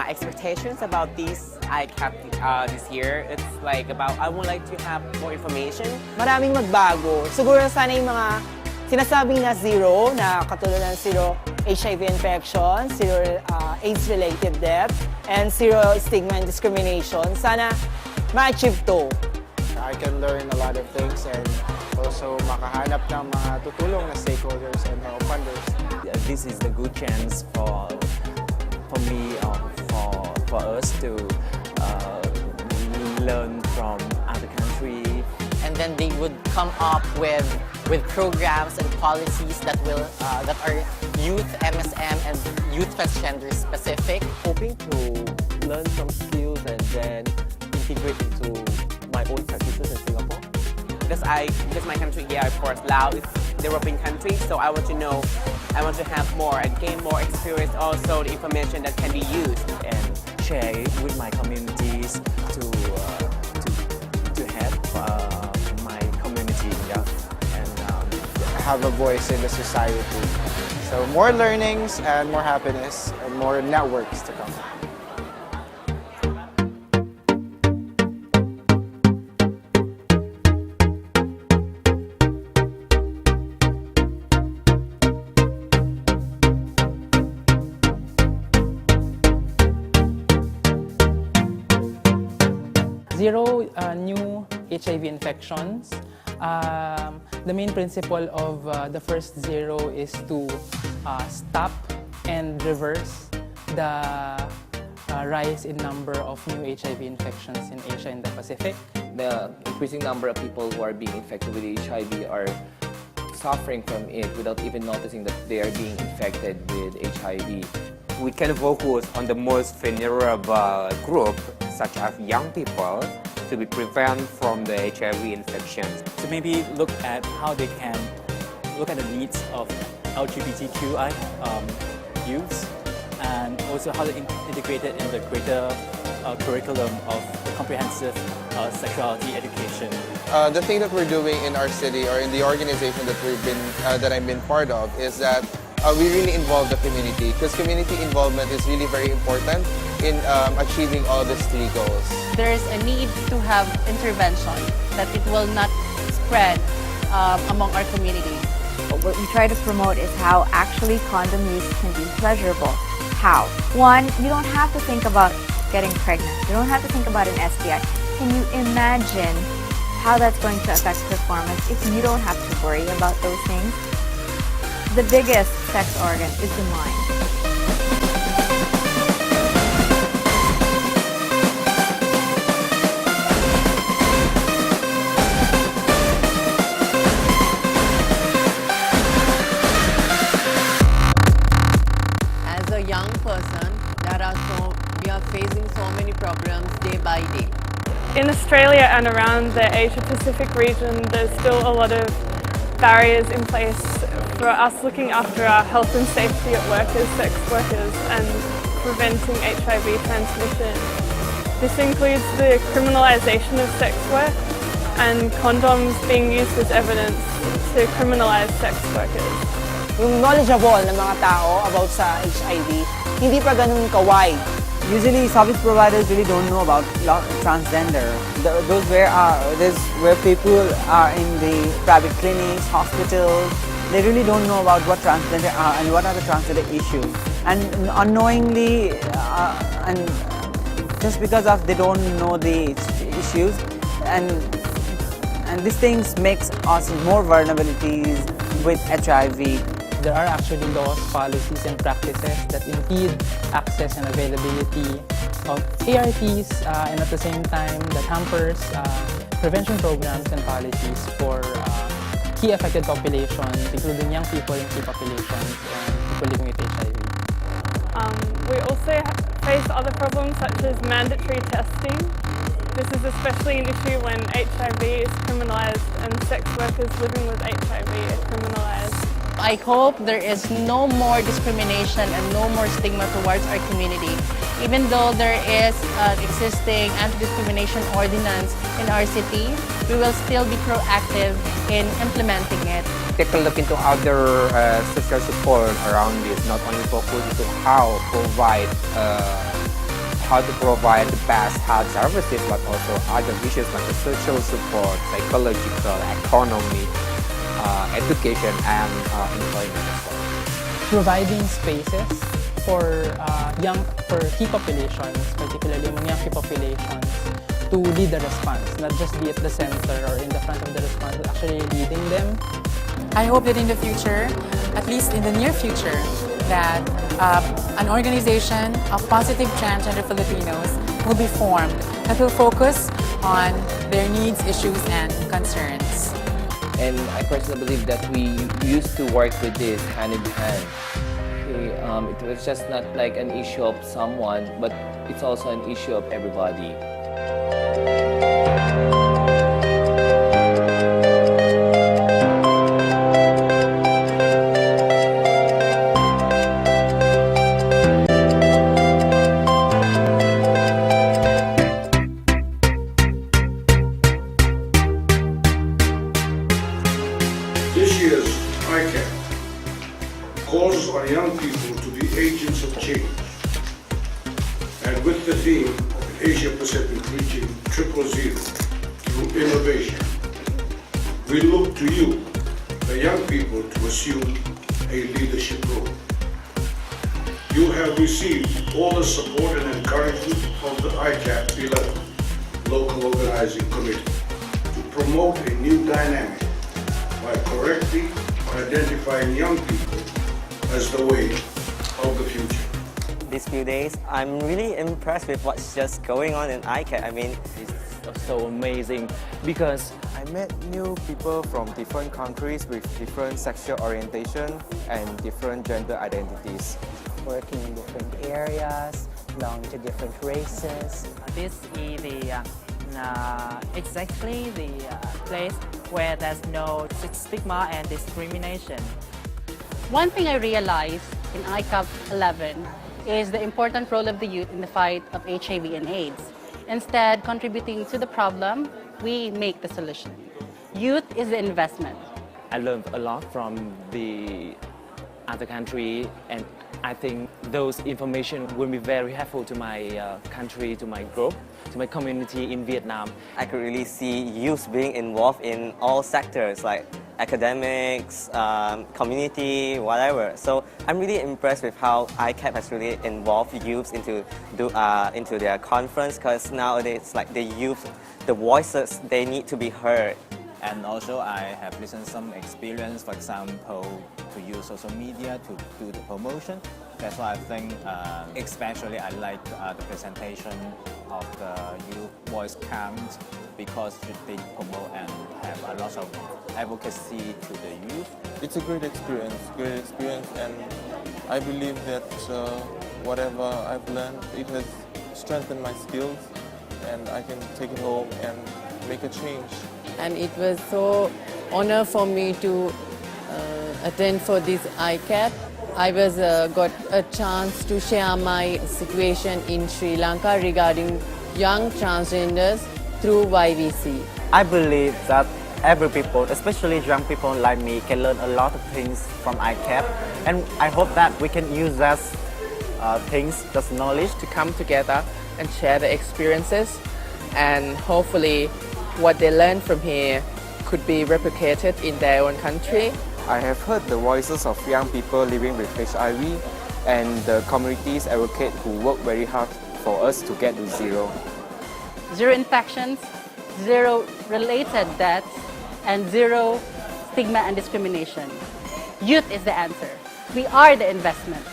my expectations about this I kept this year. It's like about I would like to have more information. Maraming magbago. Siguro sana yung mga sinasabing na zero, na katulad ng zero HIV infection, zero AIDS-related death, and zero stigma and discrimination. Sana ma-achieve to. I can learn a lot of things and also makahanap ng mga tutulong na stakeholders and mga funders. This is the good chance for me for us to learn from other countries. And then they would come up with programs and policies that will that are youth MSM and youth transgender specific. Hoping to learn some skills and then integrate into my own practices in Singapore. Because my country, yeah, of course, Laos is the European country, so I want to know, I want to have more and gain more experience, also the information that can be used. And share it with my communities to help my community, yeah, and Have a voice in the society. So more learnings and more happiness and more networks to come. Zero new HIV infections. The main principle of the first zero is to stop and reverse the rise in number of new HIV infections in Asia and the Pacific. The increasing number of people who are being infected with HIV are suffering from it without even noticing that they are being infected with HIV. We can focus on the most vulnerable group, such as young people, to be prevented from the HIV infections. To maybe look at how they can look at the needs of LGBTQI youths, and also how to integrate it in the greater curriculum of the comprehensive sexuality education. The thing that we're doing in our city or in the organization that I've been part of is that we really involve the community, because community involvement is really very important in achieving all these three goals. There's a need to have intervention that it will not spread among our community. What we try to promote is how actually condom use can be pleasurable. How? One, you don't have to think about getting pregnant. You don't have to think about an STI. Can you imagine how that's going to affect performance if you don't have to worry about those things? The biggest sex organ is the mind. As a young person, we are facing so many problems day by day. In Australia and around the Asia Pacific region, there's still a lot of barriers in place for us looking after our health and safety at work as sex workers and preventing HIV transmission. This includes the criminalisation of sex work and condoms being used as evidence to criminalise sex workers. Yung knowledgeable na mga tao about sa HIV, hindi pa ganun ka-wide. Usually, service providers really don't know about transgender. Those where people are in the private clinics, hospitals, they really don't know about what transgender are and what are the transgender issues. And unknowingly, and just because of they don't know the issues, and these things makes us more vulnerabilities with HIV. There are actually laws, policies, and practices that impede access and availability of ARTs, and at the same time that hampers prevention programs and policies for key affected populations, including young people in key populations and people living with HIV. We also face other problems such as mandatory testing. This is especially an issue when HIV is criminalised and sex workers living with HIV are criminalised. I hope there is no more discrimination and no more stigma towards our community. Even though there is an existing anti-discrimination ordinance in our city, we will still be proactive in implementing it. Take a look into other social support around this, not only focus into how provide how to provide the best health services, but also other issues like the social support, psychological, economic, education, and employment as well. Providing spaces for key populations, particularly among young key populations, to lead the response, not just be at the center or in the front of the response, but actually leading them. I hope that in the future, at least in the near future, that an organization of positive transgender Filipinos will be formed that will focus on their needs, issues, and concerns. And I personally believe that we used to work with this hand in hand. It was just not like an issue of someone, but it's also an issue of everybody. This year's ICAP calls on young people to be agents of change. And with the theme of Asia Pacific reaching 000 through innovation, we look to you, the young people, to assume a leadership role. You have received all the support and encouragement of the ICAP 11 Local Organizing Committee to promote a new dynamic by correctly identifying young people as the way of the future. These few days, I'm really impressed with what's just going on in ICAP. I mean, It's so amazing because I met new people from different countries with different sexual orientation and different gender identities. Working in different areas, belonging to different races. This is exactly the place where there's no stigma and discrimination. One thing I realized in ICAP 11 is the important role of the youth in the fight of HIV and AIDS. Instead, contributing to the problem, we make the solution. Youth is the investment. I learned a lot from the other country, and I think those information will be very helpful to my country, to my group, to my community in Vietnam. I could really see youth being involved in all sectors like academics, community, whatever. So I'm really impressed with how ICAP has really involved youth into their conference, because nowadays, like the youth, the voices, they need to be heard. And also I have listened some experience, for example, to use social media to do the promotion. That's why I think especially I like the presentation of the youth voice count, because they promote and have a lot of advocacy to the youth. It's a great experience, and I believe that whatever I've learned, it has strengthened my skills, and I can take it home and make a change. And it was so honor for me to attend for this ICAP. I was got a chance to share my situation in Sri Lanka regarding young transgenders through YVC. I believe that every people, especially young people like me, can learn a lot of things from ICAP, and I hope that we can use that things, that knowledge, to come together and share the experiences, and hopefully what they learn from here could be replicated in their own country. I have heard the voices of young people living with HIV and the communities advocate who work very hard for us to get to zero. Zero infections, zero related deaths, and zero stigma and discrimination. Youth is the answer. We are the investment.